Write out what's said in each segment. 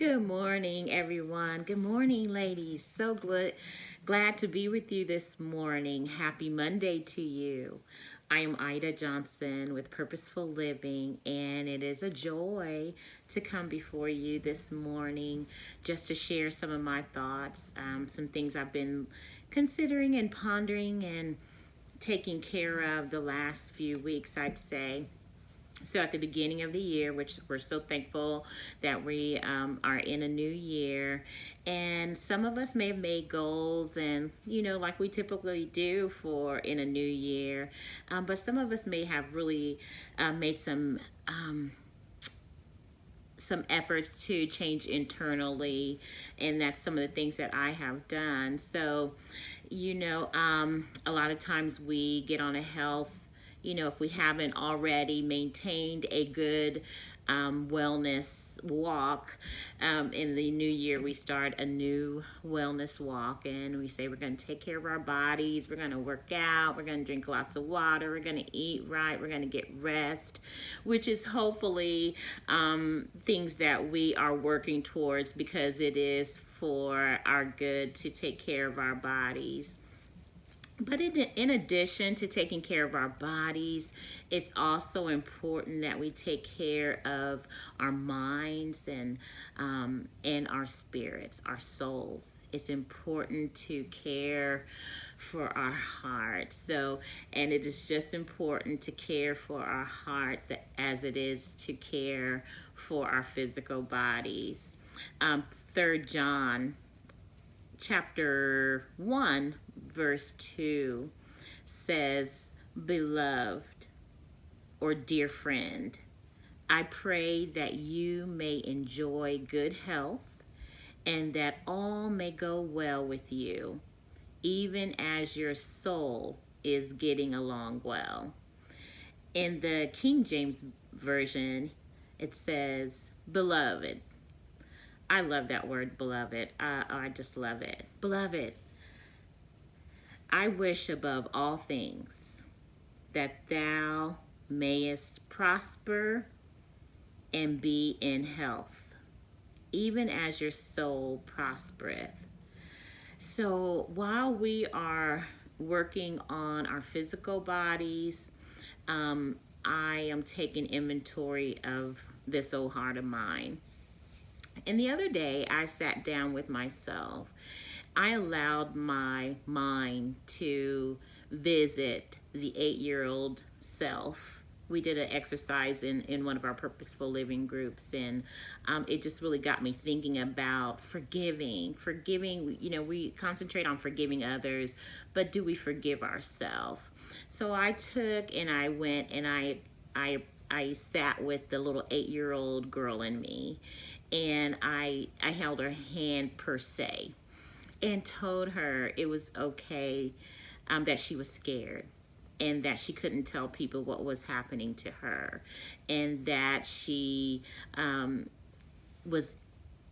Good morning, everyone. Good morning, ladies. So glad to be with you this morning. Happy Monday to you. I am Ida Johnson with Purposeful Living, and it is a joy to come before you this morning just to share some of my thoughts, some things I've been considering and pondering and taking care of the last few weeks, I'd say. So at the beginning of the year, which we're so thankful that we are in a new year, and some of us may have made goals, and like we typically do for in a new year, but some of us may have really made some efforts to change internally, and that's some of the things that I have done. So, a lot of times we get on a health, if we haven't already maintained a good wellness walk, in the new year we start a new wellness walk, and we say we're going to take care of our bodies, we're going to work out, we're going to drink lots of water, we're going to eat right, we're going to get rest, which is hopefully things that we are working towards, because it is for our good to take care of our bodies. But in addition to taking care of our bodies, it's also important that we take care of our minds and our spirits, our souls. It's important to care for our heart. And it is just important to care for our heart as it is to care for our physical bodies. 3 John chapter 1 verse 2 says, "Beloved," or dear friend, "I pray that you may enjoy good health and that all may go well with you, even as your soul is getting along well." In the King James Version, it says, "Beloved." I love that word, beloved. I just love it. Beloved, I wish above all things that thou mayest prosper and be in health, even as your soul prospereth. So while we are working on our physical bodies, I am taking inventory of this old heart of mine. And the other day, I sat down with myself. I allowed my mind to visit the 8-year-old self. We did an exercise in one of our purposeful living groups, and it just really got me thinking about forgiving. We concentrate on forgiving others, but do we forgive ourselves? So I took and I went and I sat with the little 8-year-old girl in me, and I held her hand per se and told her it was okay, that she was scared and that she couldn't tell people what was happening to her, and that she was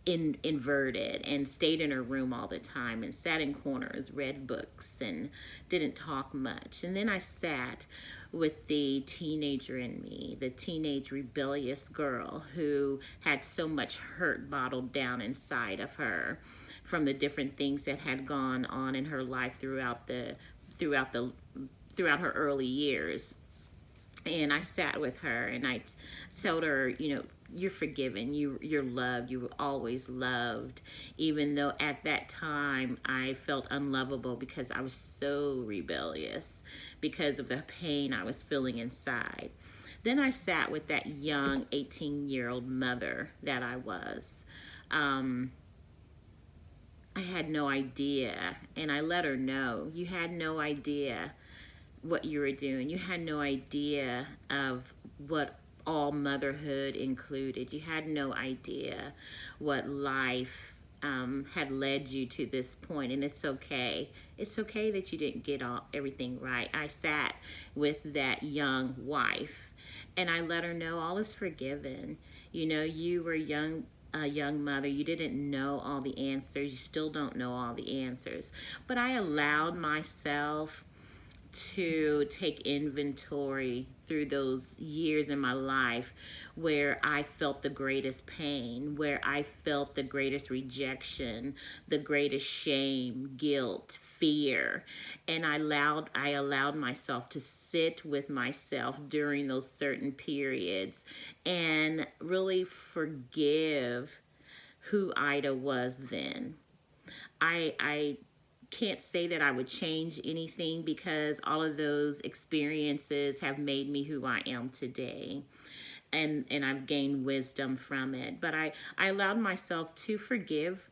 inverted and stayed in her room all the time and sat in corners, read books, and didn't talk much. And then I sat with the teenager in me, the teenage rebellious girl who had so much hurt bottled down inside of her from the different things that had gone on in her life throughout her early years. And I sat with her and I told her, you're forgiven, you're loved, you were always loved, even though at that time I felt unlovable because I was so rebellious because of the pain I was feeling inside. Then I sat with that young 18-year-old mother that I was. I had no idea, and I let her know, you had no idea what you were doing. You had no idea of what all motherhood included. You had no idea what life had led you to this point, and it's okay. It's okay that you didn't get everything right. I sat with that young wife, and I let her know all is forgiven. You were a young mother. You didn't know all the answers. You still don't know all the answers. But I allowed myself to take inventory through those years in my life where I felt the greatest pain, where I felt the greatest rejection, the greatest shame, guilt, fear. And I allowed myself to sit with myself during those certain periods and really forgive who Ida was then. I can't say that I would change anything because all of those experiences have made me who I am today. And I've gained wisdom from it. But I allowed myself to forgive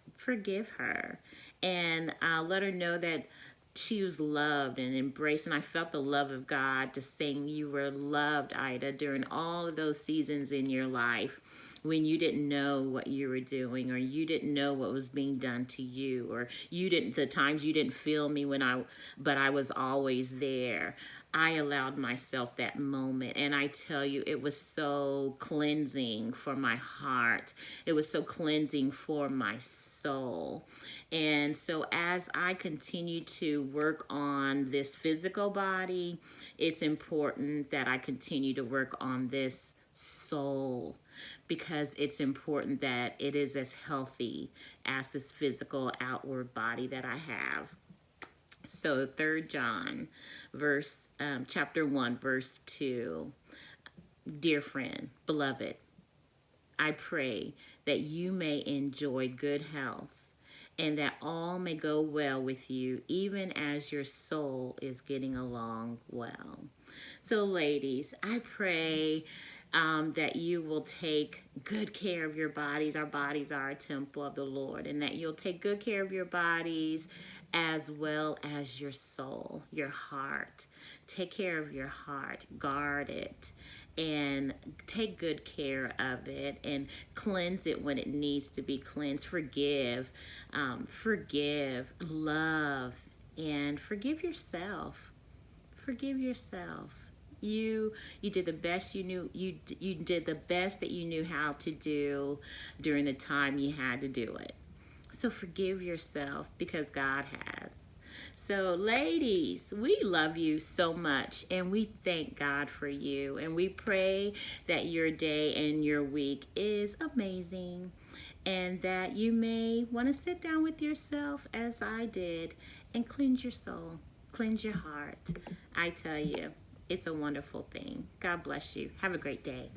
her and let her know that she was loved and embraced, and I felt the love of God just saying you were loved, Ida, during all of those seasons in your life when you didn't know what you were doing, or you didn't know what was being done to you, or you didn't, the times you didn't feel me but I was always there. I allowed myself that moment, and I tell you, it was so cleansing for my heart. It was so cleansing for my soul. And so as I continue to work on this physical body, it's important that I continue to work on this soul, because it's important that it is as healthy as this physical outward body that I have. So 3 John chapter 1 verse 2. Dear friend, beloved, I pray that you may enjoy good health and that all may go well with you, even as your soul is getting along well. So ladies, I pray that you will take good care of your bodies. Our bodies are a temple of the Lord, and that you'll take good care of your bodies as well as your soul, your heart. Take care of your heart, guard it, and take good care of it, and cleanse it when it needs to be cleansed. Forgive, love, and forgive yourself. Forgive yourself. You did the best you knew. You did the best that you knew how to do during the time you had to do it. So forgive yourself, because God has. So ladies, we love you so much, and we thank God for you, and we pray that your day and your week is amazing, and that you may want to sit down with yourself as I did and cleanse your soul, cleanse your heart. I tell you, it's a wonderful thing. God bless you. Have a great day.